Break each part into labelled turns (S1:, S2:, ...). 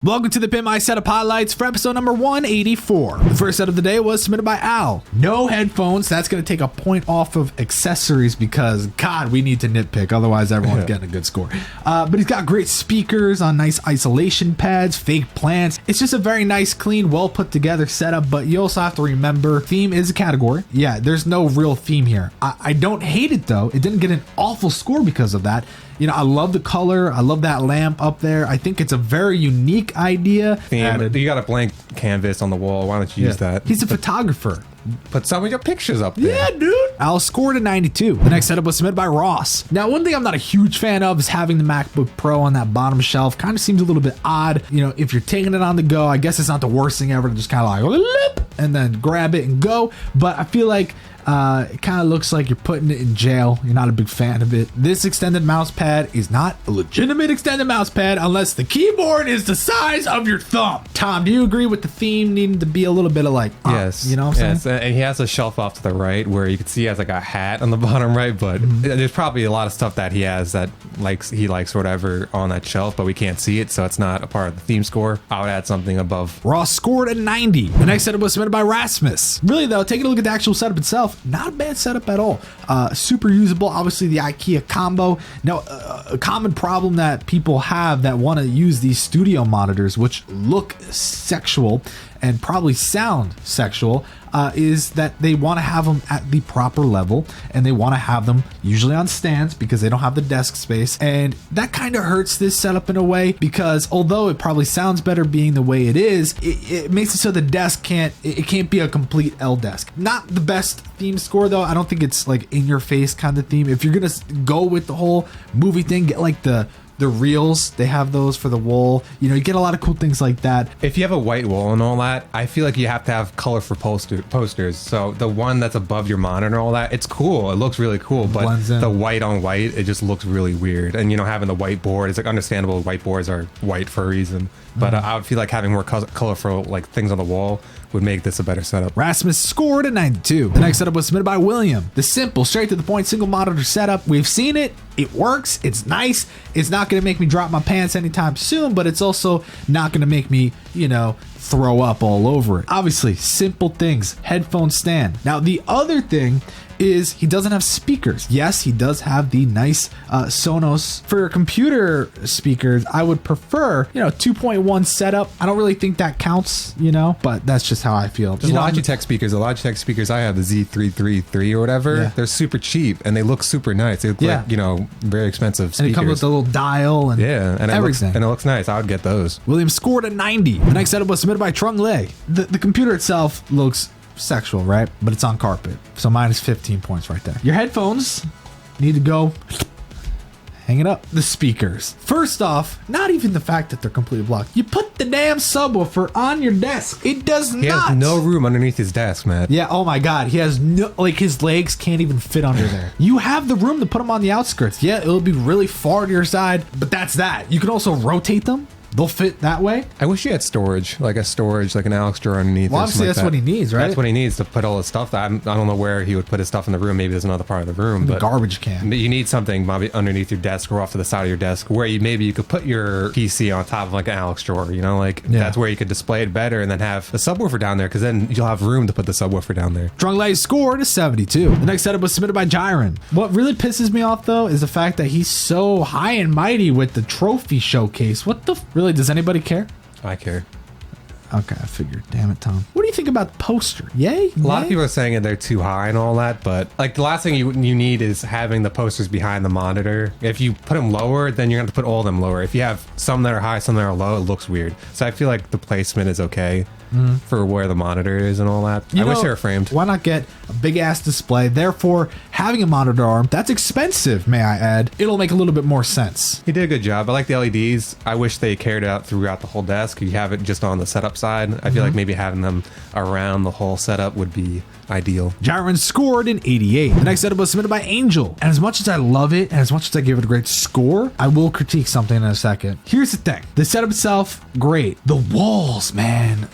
S1: Welcome to the Pimp My Setup highlights for episode number 184. The first set of the day was submitted by Al. No headphones. That's going to take a point off of accessories because, God, we need to nitpick. Otherwise, everyone's getting a good score. But he's got great speakers on nice isolation pads, fake plants. It's just a very nice, clean, well put together setup. But you also have to remember, theme is a category. Yeah, there's no real theme here. I don't hate it, though. It didn't get an awful score because of that. You know, I love the color. I love that lamp up there. I think it's a very unique idea.
S2: You got a blank canvas on the wall. Why don't you use that?
S1: He's a photographer.
S2: Put some of your pictures up there.
S1: Yeah, dude. Al scored a 92. The next setup was submitted by Ross. Now, one thing I'm not a huge fan of is having the MacBook Pro on that bottom shelf. Kind of seems a little bit odd. You know, if you're taking it on the go, I guess it's not the worst thing ever to just kind of like, and then grab it and go. But I feel like it kind of looks like you're putting it in jail. You're not a big fan of it. This extended mouse pad is not a legitimate extended mouse pad unless the keyboard is the size of your thumb. Tom, do you agree with the theme needing to be a little bit of like,
S2: yes,
S1: you know what I'm saying?
S2: And he has a shelf off to the right where you can see he has like a hat on the bottom right, but there's probably a lot of stuff that he has that he likes or whatever on that shelf, but we can't see it, so it's not a part of the theme score. I would add something above.
S1: Ross scored a 90. The next setup was submitted by Rasmus. Really though, taking a look at the actual setup itself, not a bad setup at all. Super usable. Obviously the IKEA combo. Now, a common problem that people have that want to use these studio monitors, which look sexual and probably sound sexual, is that they want to have them at the proper level, and they want to have them usually on stands because they don't have the desk space, and that kind of hurts this setup in a way because although it probably sounds better being the way it is, it makes it so the desk can't be a complete L desk. Not the best theme score though. I don't think it's like in your face kind of theme. If you're gonna go with the whole movie thing, get like the reels. They have those for the wall. You know, you get a lot of cool things like that.
S2: If you have a white wall and all that, I feel like you have to have colorful posters. So the one that's above your monitor and all that, it's cool. It looks really cool, but the white on white, it just looks really weird. And you know, having the whiteboard, it's like understandable. Whiteboards are white for a reason, but I would feel like having more colorful like things on the wall would make this a better setup.
S1: Rasmus scored a 92. The next setup was submitted by William. The simple, straight to the point, single monitor setup. We've seen it. It works. It's nice. It's not going to make me drop my pants anytime soon, but it's also not going to make me, you know, throw up all over it. Obviously, simple things. Headphone stand. Now, the other thing is he doesn't have speakers. Yes, he does have the nice Sonos. For computer speakers, I would prefer, you know, 2.1 setup. I don't really think that counts, you know, but that's just how I feel.
S2: There's Logitech speakers. The Logitech speakers I have, the Z333 or whatever, they're super cheap and they look super nice. They look like, you know, very expensive speakers.
S1: And it comes with a little dial and everything.
S2: It looks nice. I would get those.
S1: William scored a 90. The next setup was submitted by Trung. The computer itself looks sexual, right? But it's on carpet. So minus 15 points right there. Your headphones need to go hang it up. The speakers. First off, not even the fact that they're completely blocked. You put the damn subwoofer on your desk. It does not.
S2: He has no room underneath his desk, man.
S1: Yeah, oh my God. He has no, like his legs can't even fit under there. You have the room to put them on the outskirts. Yeah, it'll be really far to your side, but that's that. You can also rotate them. They'll fit that way.
S2: I wish he had storage, like an Alex drawer underneath.
S1: Well, obviously that's what he needs, right?
S2: That's what he needs to put all his stuff. I don't know where he would put his stuff in the room. Maybe there's another part of the room.
S1: The garbage can.
S2: You need something maybe underneath your desk or off to the side of your desk where maybe you could put your PC on top of like an Alex drawer, you know, like that's where you could display it better and then have the subwoofer down there because then you'll have room to put the subwoofer down there.
S1: Trung scored a 72. The next setup was submitted by Gyen. What really pisses me off though is the fact that he's so high and mighty with the trophy showcase. What the really, does anybody care?
S2: I care.
S1: Okay, I figured. Damn it, Tom. What do you think about the poster? Yay?
S2: A lot of people are saying they're too high and all that, but like the last thing you need is having the posters behind the monitor. If you put them lower, then you're going to put all of them lower. If you have some that are high, some that are low, it looks weird. So I feel like the placement is okay for where the monitor is and all that. I wish they were framed.
S1: Why not get a big ass display? Therefore, having a monitor arm, that's expensive, may I add. It'll make a little bit more sense.
S2: He did a good job. I like the LEDs. I wish they carried out throughout the whole desk. You have it just on the setup side. I feel like maybe having them around the whole setup would be ideal.
S1: Gyen scored an 88. The next setup was submitted by Angel. And as much as I love it, and as much as I give it a great score, I will critique something in a second. Here's the thing. The setup itself, great. The walls, man.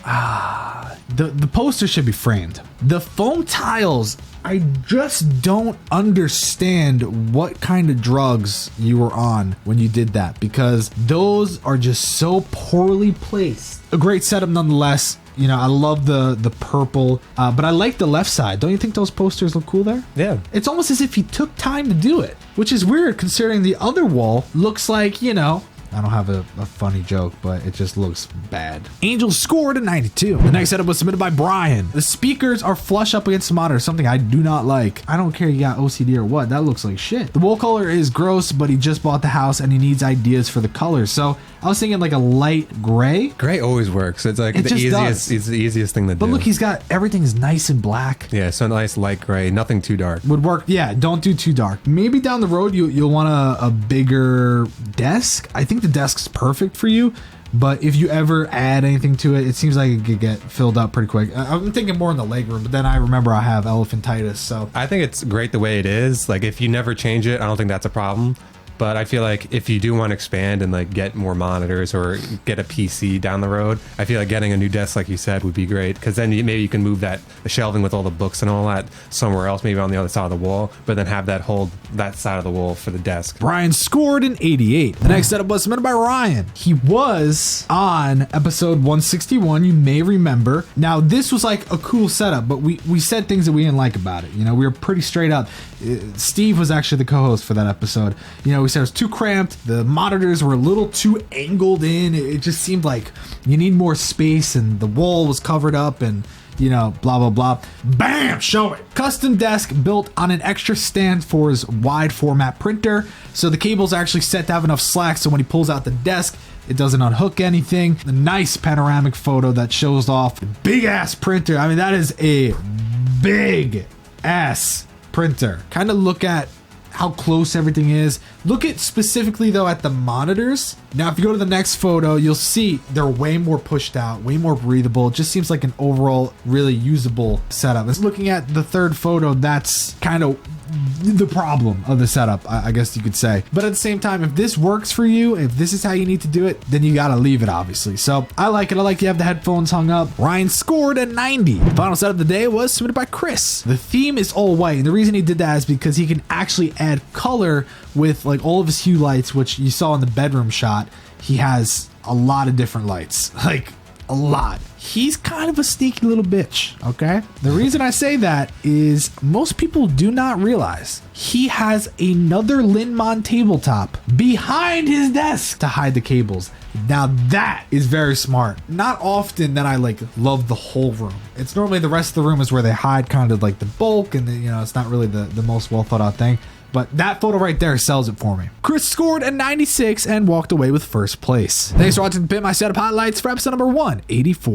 S1: The poster should be framed. The foam tiles I just don't understand what kind of drugs you were on when you did that, because those are just so poorly placed. A great setup nonetheless. You know, I love the purple, but I like the left side. Don't you think those posters look cool there?
S2: Yeah.
S1: It's almost as if he took time to do it, which is weird considering the other wall looks like, you know, I don't have a funny joke, but it just looks bad. Angel scored a 92. The next setup was submitted by Brian. The speakers are flush up against the monitor, something I do not like. I don't care you got OCD or what, that looks like shit. The wall color is gross, but he just bought the house and he needs ideas for the colors. So I was thinking like a light gray.
S2: Gray always works. It's like the easiest. It's the easiest thing to do.
S1: But look, he's got everything's nice and black.
S2: Yeah, so nice light gray, nothing too dark.
S1: Would work. Yeah, don't do too dark. Maybe down the road you'll want a bigger desk. I think the desk's perfect for you. But if you ever add anything to it, it seems like it could get filled up pretty quick. I'm thinking more in the legroom, but then I remember I have elephantitis, so
S2: I think it's great the way it is. Like if you never change it, I don't think that's a problem. But I feel like if you do want to expand and like get more monitors or get a PC down the road, I feel like getting a new desk, like you said, would be great, because then maybe you can move the shelving with all the books and all that somewhere else, maybe on the other side of the wall, but then have that hold that side of the wall for the desk.
S1: Brian scored an 88. The next setup was submitted by Ryan. He was on episode 161, you may remember. Now this was like a cool setup, but we said things that we didn't like about it. You know, we were pretty straight up. Steve was actually the co-host for that episode. You know, we said it was too cramped. The monitors were a little too angled in. It just seemed like you need more space, and the wall was covered up, and you know, blah, blah, blah. Bam! Show it. Custom desk built on an extra stand for his wide format printer. So the cable's actually set to have enough slack, so when he pulls out the desk, it doesn't unhook anything. A nice panoramic photo that shows off the big ass printer. I mean, that is a big ass printer. Kind of look at how close everything is. Look at specifically though at the monitors. Now if you go to the next photo, you'll see they're way more pushed out, way more breathable. It just seems like an overall really usable setup. It's looking at the third photo, that's kind of the problem of the setup, I guess you could say. But at the same time, if this works for you, if this is how you need to do it, then you gotta leave it, obviously. So I like it. I like you have the headphones hung up. Ryan scored a 90. The final setup of the day was submitted by Chris. The theme is all white, and the reason he did that is because he can actually add color with like all of his hue lights, which you saw in the bedroom shot. He has a lot of different lights, like a lot. He's kind of a sneaky little bitch, okay? The reason I say that is most people do not realize he has another Linmon tabletop behind his desk to hide the cables. Now that is very smart. Not often that I like love the whole room. It's normally the rest of the room is where they hide kind of like the bulk, and you know, it's not really the most well thought out thing. But that photo right there sells it for me. Chris scored a 96 and walked away with first place. Thanks for watching the Pimp My Setup highlights for episode number 184.